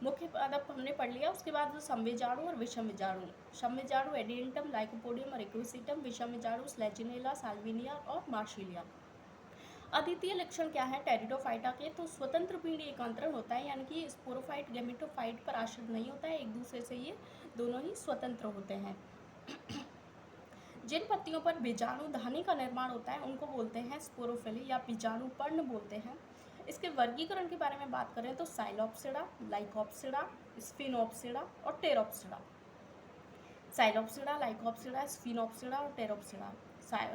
मुख्य पादप हमने पढ़ लिया। उसके बाद समविजाणु और विषम विजाणु। समविजाणु एडिएंटम, लाइकोपोडियम और इक्विसिटम। विषम विजाणु स्लेजिनेला, साल्विनिया और मार्सिलिया। अद्वितीय लक्षण क्या है टेरिडोफाइटा के? तो स्वतंत्र पीढ़ी एकांतरण होता है, यानी कि स्पोरोफाइट गैमेटोफाइट पर आश्रित नहीं होता है, एक दूसरे से ये दोनों ही स्वतंत्र होते हैं। जिन पत्तियों पर बीजाणु धानी का निर्माण होता है उनको बोलते हैं स्पोरोफिली या बीजाणु पर्ण बोलते हैं। इसके वर्गीकरण के बारे में बात करें तो साइलोप्सिडा, लाइकोप्सिडा, स्फिनोप्सिडा और टेरोप्सिडा। साइलोप्सिडा, लाइकोप्सिडा, स्फिनोप्सिडा और टेरोप्सिडा।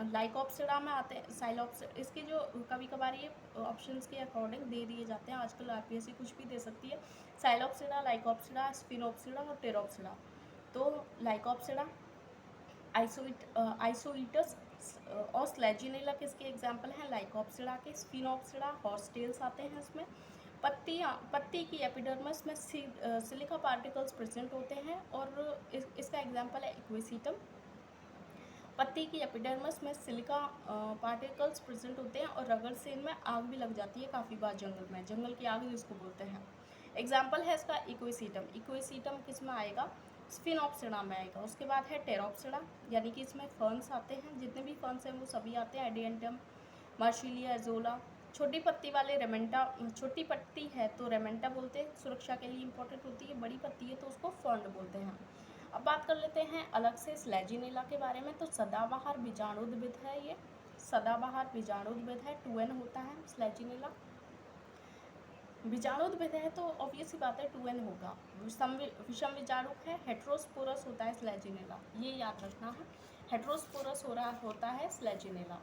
लाइकोप्सिडा में आते हैं साइलोप्सिडा, इसके जो कभी कभार ये ऑप्शंस के अकॉर्डिंग दे दिए जाते हैं, आजकल आरपीएससी कुछ भी दे सकती है। साइलोप्सिडा, लाइकोप्सिडा, स्फिनोप्सिडा और टेरोप्सिडा। तो लाइकोप्सिडा, आइसोइटस और स्लेजिनेला किसके एग्जाम्पल हैं? लाइकोप्सिडा के। स्फिनोप्सिडा हॉर्सटेल्स आते हैं इसमें। पत्ती की एपिडर्मिस में सिलिका पार्टिकल्स प्रेजेंट होते हैं और इसका एग्जाम्पल है इक्विसिटम। पत्ती की एपिडर्मिस में सिलिका पार्टिकल्स प्रेजेंट होते हैं और रगड़ से इनमें आग भी लग जाती है काफ़ी बार जंगल में, जंगल की आग जिसको बोलते हैं। एग्जाम्पल है इसका इक्विसिटम। इक्विसिटम किस में आएगा? स्फिनोप्सिडा में आएगा। उसके बाद है टेरोप्सिडा, यानी कि इसमें फर्न्स आते हैं, जितने भी फर्न्स हैं वो सभी आते हैं। एडिएंटम, मार्सिलिया, एजोला। छोटी पत्ती वाले रेमेंटा, छोटी पत्ती है तो रेमेंटा बोलते हैं, सुरक्षा के लिए इंपॉर्टेंट होती है। बड़ी पत्ती है तो उसको फर्न बोलते हैं। अब बात कर लेते हैं अलग से स्लेजिनेला के बारे में। तो सदाबहार बीजाणुद्भिद है ये, सदाबहार बीजाणुद्भिद है, 2n होता है स्लेजिनेला। बीजाणुद्भिद है तो ऑब्वियस सी बात है 2n होगा। विषम बीजाणुक है, हेट्रोस्पोरस होता है स्लेजिनेला, ये याद रखना है, हेट्रोस्पोरस होता है स्लेजिनेला।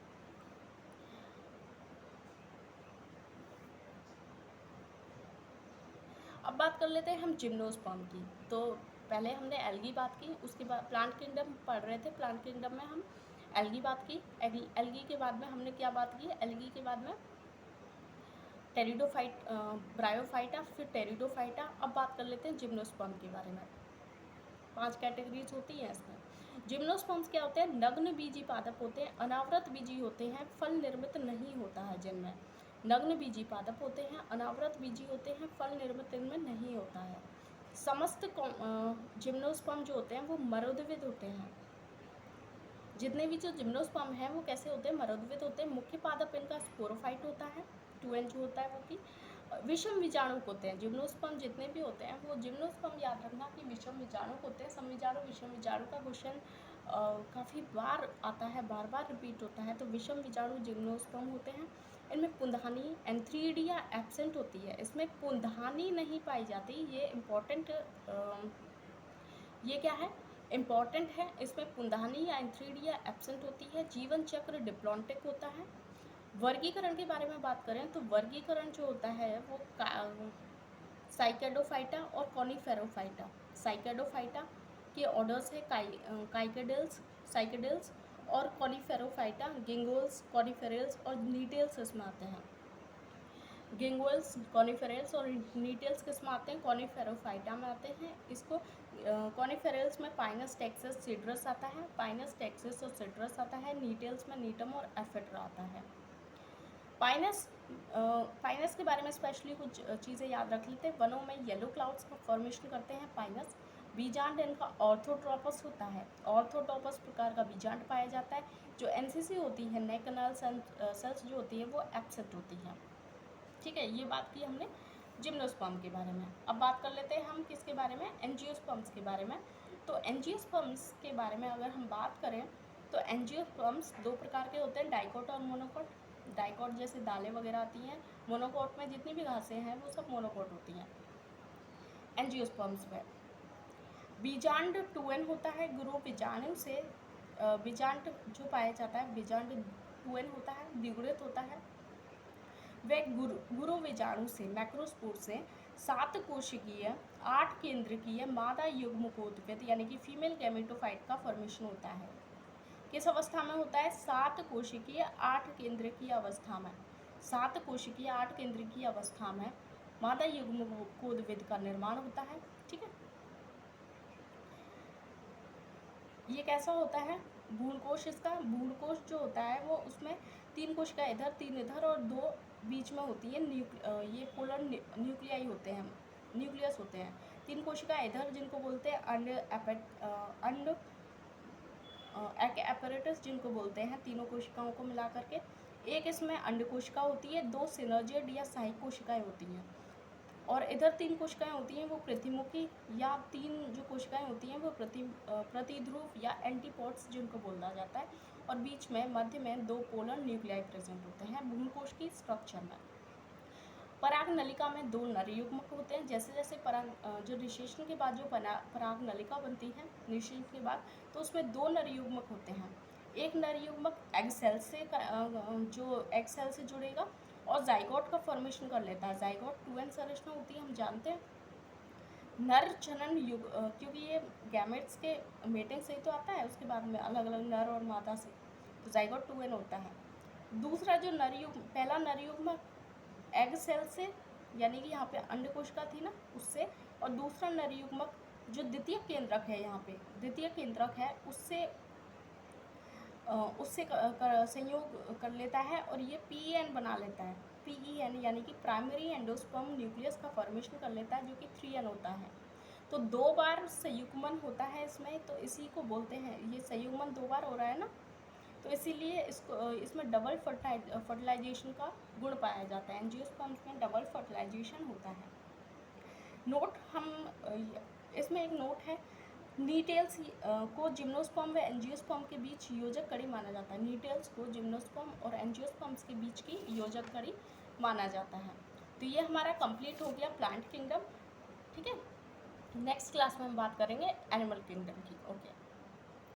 अब बात कर लेते हैं हम जिम्नोस्पर्म की। तो पहले हमने एल्गी बात की, उसके बाद प्लांट किंगडम पढ़ रहे थे, प्लांट किंगडम में हम एल्गी बात की। एल्गी के बाद में हमने क्या बात की? एल्गी के बाद में टेरिडोफाइट, ब्रायोफाइटा, फिर टेरिडोफाइटा। अब बात कर लेते हैं जिम्नोस्पर्म के बारे में। 5 कैटेगरीज होती हैं इसमें। जिम्नोस्पर्म्स क्या होते हैं? नग्न बीजी पादप होते हैं, अनावृत बीजी होते हैं, फल निर्मित नहीं होता है जिनमें। नग्न बीजी पादप होते हैं, अनावृत बीजी होते हैं, फल निर्मित इनमें नहीं होता है। समस्त जिम्नोस्पर्म जो होते हैं वो मरोदविद होते हैं। जितने भी जो जिम्नोस्पर्म हैं वो कैसे होते हैं? मरोदविद होते हैं। मुख्य पादप इनका स्पोरोफाइट होता है, 2n जो होता है वो की। विषम विजाणुक होते हैं जिम्नोस्पर्म जितने भी होते हैं वो। जिम्नोस्पर्म याद रखना कि विषम विजाणुक होते हैं। समविजाणु, विषम विजाणु का क्वेश्चन काफ़ी बार आता है, बार बार रिपीट होता है। तो विषम विजाणु जिम्नोस्पर्म होते हैं। इनमें पुंधानी एंथ्रीडिया एब्सेंट होती है, इसमें पुंधानी नहीं पाई जाती। ये इम्पॉर्टेंट, ये क्या है? इम्पॉर्टेंट है। इसमें पुंधानी या एंथ्रीडिया एब्सेंट होती है। जीवन चक्र डिप्लॉन्टिक होता है। वर्गीकरण के बारे में बात करें तो वर्गीकरण जो होता है वो साइकेडोफाइटा और कॉनिफेरोफाइटा। साइकेडोफाइटा के ऑर्डर्स है काइकेडल्स, साइकेडल्स और कॉनिफेरोफाइटा गिंगोल्स, कॉनिफेरल्स और नीटेल्स इसमें आते हैं। गिंगोल्स, कॉनिफेरल्स और नीटेल्स किस में आते हैं? कॉनिफेरोफाइटा में आते हैं। इसको कॉनिफेरल्स में पाइनस, टेक्सस, सिड्रस आता है, पाइनस, टेक्सस और सिड्रस आता है। नीटेल्स में नीटम और एफेड्रा आता है। पाइनस के बारे में स्पेशली कुछ चीज़ें याद रख लेते हैं। वनों में येलो क्लाउड्स का फॉर्मेशन करते हैं पाइनस। बीजांड इनका ऑर्थोट्रोपस होता है, ऑर्थोट्रोपस प्रकार का बीजांड पाया जाता है। जो एनसीसी होती है, नेक कैनाल सेल्स जो होती है वो एब्सेंट होती हैं। ठीक है, ये बात की हमने जिम्नोस्पर्म के बारे में। अब बात कर लेते हैं हम किसके बारे में? एंजियोस्पर्म्स के बारे में। तो एंजियोस्पर्म्स के बारे में अगर हम बात करें तो एंजियोस्पर्म्स 2 प्रकार के होते हैं, डाइकोट और मोनोकोट। डाइकोट जैसे दालें वगैरह आती हैं, मोनोकोट में जितनी भी घासें हैं वो सब मोनोकोट होती हैं एंजियोस्पर्म्स में। बीजांड 2n होता है। गुरु बीजाणु से बीजांड जो पाया जाता है, बीजांड 2n होता है, द्विगुणित होता है। वह गुरु बीजाणु से, मैक्रोस्पोर से 7 कोशिकीय 8 केंद्रकीय मादा युग्मकोद्भिद यानी कि फीमेल गैमेटोफाइट का फॉर्मेशन होता है। किस अवस्था में होता है? 7 कोशिकीय 8 केंद्रकीय अवस्था में। 7 कोशिकीय 8 केंद्रकीय अवस्था में मादा युग्मकोद्भिद का निर्माण होता है। ठीक है, ये कैसा होता है? भ्रूणकोश, इसका भ्रूणकोश जो होता है वो उसमें 3 कोशिका इधर, 3 इधर और 2 बीच में होती है। ये पोलर न्यूक्लियाई होते हैं। न्यूक्लियस होते हैं। 3 कोशिकाएं इधर जिनको बोलते हैं अंड एपैरेटस जिनको बोलते हैं, तीनों कोशिकाओं को मिला करके। एक इसमें अंड कोशिका होती है, 2 सिनर्जिड या सहायक कोशिकाएं होती हैं, और इधर 3 कोशिकाएं होती हैं वो प्रतिमुखी, या 3 जो कोशिकाएं होती हैं वो प्रतिध्रुव या एंटीपोड्स जिनको बोला जाता है, और बीच में मध्य में 2 पोलर न्यूक्लियाई प्रेजेंट होते हैं भ्रूणकोश की स्ट्रक्चर में। पराग नलिका में 2 नर युग्मक होते हैं। जैसे जैसे जो निषेचन के बाद जो पराग नलिका बनती है निषेचन के बाद, तो उसमें 2 नर युग्मक होते हैं। एक नर युग्मक एग सेल से जो एग सेल से जुड़ेगा और जाइगोट का फॉर्मेशन कर लेता है। जाइगोट 2n संरचना होती है, हम जानते हैं। नर जनन युग क्योंकि ये गैमेट्स के मेटिंग से ही तो आता है, उसके बाद में अलग अलग नर और मादा से, तो जाइगोट 2n होता है। दूसरा जो पहला नर युग्मक एग सेल से, यानी कि यहाँ पे अंड कोशिका थी ना, उससे, और दूसरा नर युग्मक जो द्वितीय केंद्रक है, यहाँ पे द्वितीय केंद्रक है, उससे संयोग कर लेता है और ये PEN बना लेता है। PEN यानी कि प्राइमरी एंडोस्पर्म न्यूक्लियस का फॉर्मेशन कर लेता है, जो कि 3n होता है। तो 2 बार संयुग्मन होता है इसमें, तो इसी को बोलते हैं, ये संयुग्मन 2 बार हो रहा है ना, तो इसीलिए इसमें डबल फर्टिलाइजेशन का गुण पाया जाता है। एंजियोस्पर्म्स में डबल फर्टिलाइजेशन होता है। नोट, इसमें एक नोट है, नीटेल्स को जिम्नोस्पर्म व एंजियोस्पर्म के बीच योजक कड़ी माना जाता है। नीटेल्स को जिम्नोस्पर्म और एंजियोस्पर्म्स के बीच की योजक कड़ी माना जाता है। तो ये हमारा कंप्लीट हो गया प्लांट किंगडम। ठीक है, नेक्स्ट क्लास में हम बात करेंगे एनिमल किंगडम की। ओके।